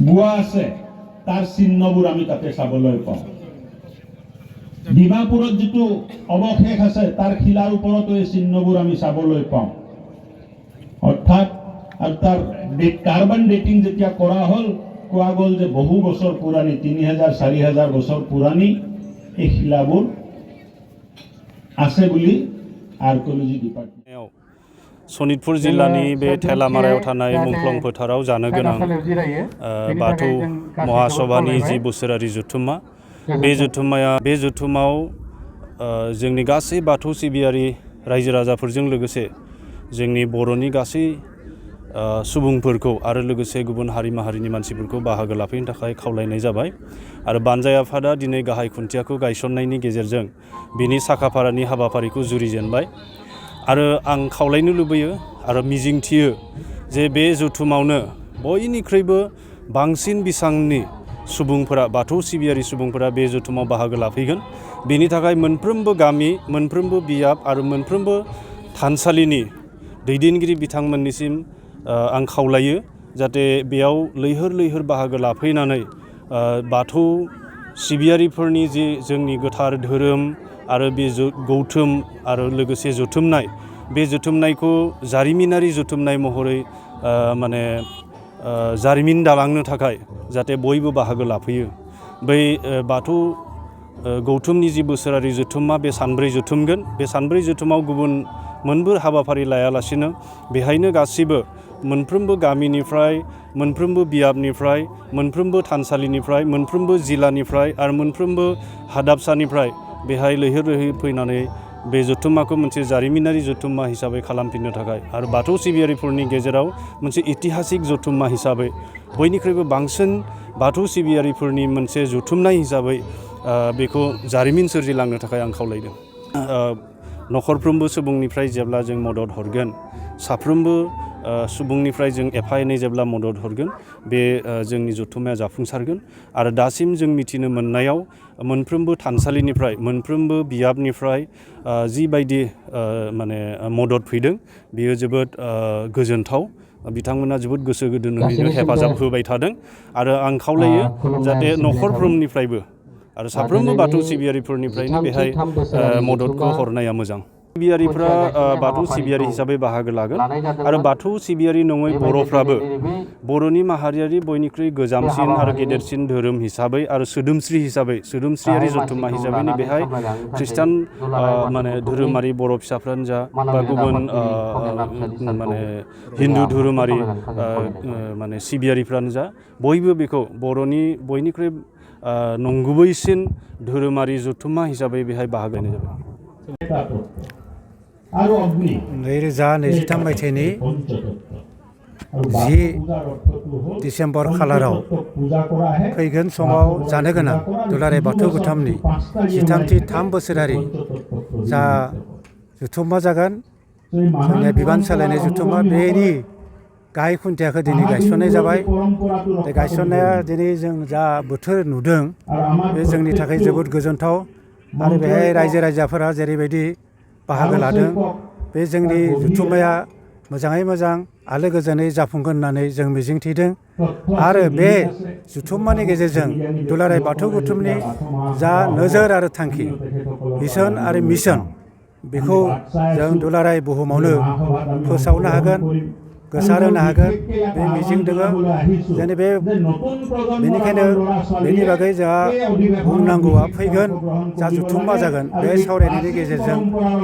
বুয়া আছে তাৰ চিহ্নবোৰ আমি তাতে চাবলৈ পাওঁ। ডিমাপুৰত যিটো অৱশেষ আছে তাৰ শিলাৰ ওপৰতো এই চিহ্নবোৰ আমি চাবলৈ পাওঁ। অৰ্থাৎ আৰু তাৰ কাৰ্বন ডেটিং যেতিয়া কৰা হ'ল, কোৱা গ'ল যে বহু বছৰ পুৰণি, 3000-4000 বছৰ পুৰণি এই শিলাবোৰ আছে বুলি आर्कियोलॉजी डिपार्टमेंट सनितपुर जिल्लानि बे थेलामारायाव थानाय मुंख्लं फोथाराव जानो गोनां बाथौ महासभानि जि बोसोरारि जथुम्मा बे जथुम्मायाव जोंनि गासै बाथौ सिबियारि रायजो राजाफोरजों लोगोसे जोंनि बर'नि गासै सुबुंफोरखौ आरो लोगोसे गुबुन हारि माहारिनि मानसिफोरखौ बाहागो लाफैनो थाखाय खावलायनाय जाबाय। आरो बानजाय आफादा दिनै गाहाय खुन्थियाखौ गायसननायनि गेजेरजों बिनि साखाफारानि हाबाफारिखौ जुरिजेनबाय। आरो आं खावलायनो लुबैयो आरो मिजिंथियो जे बे जथुमावनो बयनिख्रुइबो बांसिन बिसांनि सुबुंफोरा बाथौ सिबियारि सुबुंफोरा बे जथुमाव बाहागो लाफैगोन। बेनि थाखाय मोनफ्रोमबो गामि, मोनफ्रोमबो बियाब आरो मोनफ्रोमबो थानसालिनि दैदेनगिरि बिथांमोननिसिम आं खावलायो जाहाथे बेयाव लैहोर लैहोर बाहागो लाफैनानै बाथौ सिबियारिफोरनि जि जोंनि गोथार धोरोम आरो बे गौथुम आरो लोगोसे जथुमनाय, बे जथुमनायखौ जारिमिनारि जथुमनाय महरै जारिमिन दालांनो थाखाय जाहाथे बयबो बाहागो लाफैयो। बै बाथौ गौथुमनि जि बोसोरारि जथुम्मा बे सानब्रै जथुमगोन। बे सानब्रै जथुमाव गुबुन मोनबो हाबाफारि लायालासिनो बेहायनो गासिबो मोनफ्रोमबो गामिनिफ्राय, मोनफ्रोमबो बियाबनिफ्राय, मोनफ्रोमबो थानसालिनिफ्राय, मोनफ्रोमबो जिल्लानिफ्राय आरो मोनफ्रोमबो हादाबसानिफ्राय बेहाय लैहोर लैहोर फैनानै बे जथुम्माखौ मोनसे जारिमिनारि जथुम्मा हिसाबै खालामफिननो थाखाय आरो बाथौ सिबियारिफोरनि गेजेराव मोनसे ऐतिहासिक जथुम्मा हिसाबै बयनिख्रुइबो बांसिन बाथौ सिबियारिफोरनि मोनसे जथुमनाय हिसाबै बेखौ जारिमिन सोरजिलांनो थाखाय आं खावलायदों। नखरफ्रोमबो सुबुंनिफ्राय जेब्ला जों मदद हरगोन, साफ्रोमबो सुबुंनिफ्राय जों एफा एनै जेब्ला मदद हरगोन, बे जोंनि जथुम्माया जाफुंसारगोन। आरो दासिम जों मिथिनो मोननायाव मोनफ्रोमबो थानसालिनिफ्राय, मोनफ्रोमबो बियाबनिफ्राय जिबायदि मदद फैदों बेयो जोबोद गोजोनथाव। बिथांमोना जोबोद गोसो गुदुङैनो हेफाजाब होबाय थादों। आरो आं खावलायो जाहाथे नखरफ्रोमनिफ्रायबो आरो साफ्रोमबो बाथौ सिबियारिफोरनिफ्रायनो बेहाय मददखौ हरनाया मोजां। सिबियारिफ्रा बाथौ सिबियारि हिसाबै बाहागो लागोन आरो बाथौ सिबियारि नङै बर'फ्राबो बर'नि माहारियारि बयनिख्रुइ गोजामसिन आरो गेदेरसिन धोरोम हिसाबै आरो सोदोमस्रियारि जथुम्मा हिसाबैनो बेहाय ख्रिस्टान धोरोमारि बर' फिसाफ्रानो जा बा गुबुन हिन्दु धोरोमारि सिबियारिफ्रानो जा बयबो बेखौ बर'नि बयनिख्रुइ नंगुबैसिन धोरोमारि जथुम्मा हिसाबै बेहाय बाहागो लानाय जाबाय। 2023 मायथाइनि 10 डिसेम्बर खालाराव फैगोन समाव जानो गोनां दुलाराय बाथौ गोथामनि 13 बोसोरारि जा जथुम्मा जागोन, जोंनिया बिबान सोलायनाय जथुम्मा, बेनि गाहाय खुन्थियाखौ दिनै गायसननाय जाबाय। बे गायसननाया दिनै जों जा बोथोर नुदों बे जोंनि थाखाय जोबोद गोजोनथाव। आरो बेहाय रायजो राजाफोरा जेरैबायदि बाहागो लादों, बे जोंनि जथुम्माया मोजाङै मोजां आलो गोजोनै जाफुंगोन होननानै जों मिजिंथिदों। आरो बे जथुम्मानि गेजेरजों दुलाराय बाथौ गौथुमनि जा नोजोर आरो थांखि, भिजन आरो मिशन, बेखौ जों दुलाराय बुहुमावनो फोसावनो हागोन, गोसारहोनो हागोन, बे मिजिं दङ। बेनिखायनो बेनि बागै जोंहा बुंनांगौआ फैगोन जा जथुम्मा जागोन, बे सावरायनायनि गेजेरजों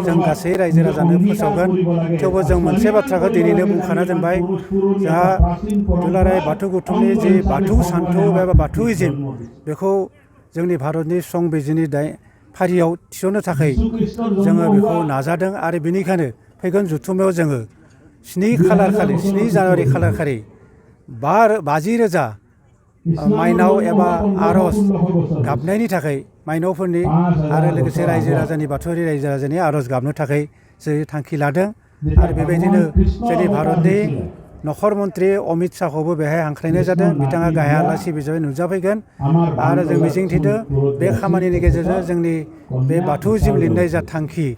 जों गासै रायजो राजानो फोसावगोन। थेवबो जों मोनसे बाथ्राखौ दिनैनो बुंखाना दोनबाय, जोंहा दुलाराय बाथौ गौथुमनि जि बाथौ सान्थौ एबा बाथौइजिम, बेखौ जोंनि भारतनि संबिजिरनि फारियाव थिसननो थाखाय जोङो बेखौ नाजादों। आरो बेनिखायनो फैगोन जथुम्मायाव जोङो 7 जानुवारि खालारखालि 50,000 माइनाव एबा आर'ज गाबनायनि थाखाय, माइनावफोरनि आरो लोगोसे रायजो राजानि, बाथौआरि रायजो राजानि आर'ज गाबनो थाखाय जों थांखि लादों। आरो बेबायदिनो जोंनि भारतनि नखर मन्त्रि अमित शाहखौबो बेहाय हांख्रायनाय जादों। बिथाङा गाहाय आलासि हिसाबै नुजाफैगोन। आरो जों मिजिंथिदों बे खामानिनि गेजेरजों जोंनि बे बाथौइजिम लिरनाय जा थांखि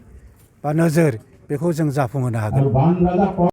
बा नोजोर, बेखौ जों जाफुंहोनो हागोन।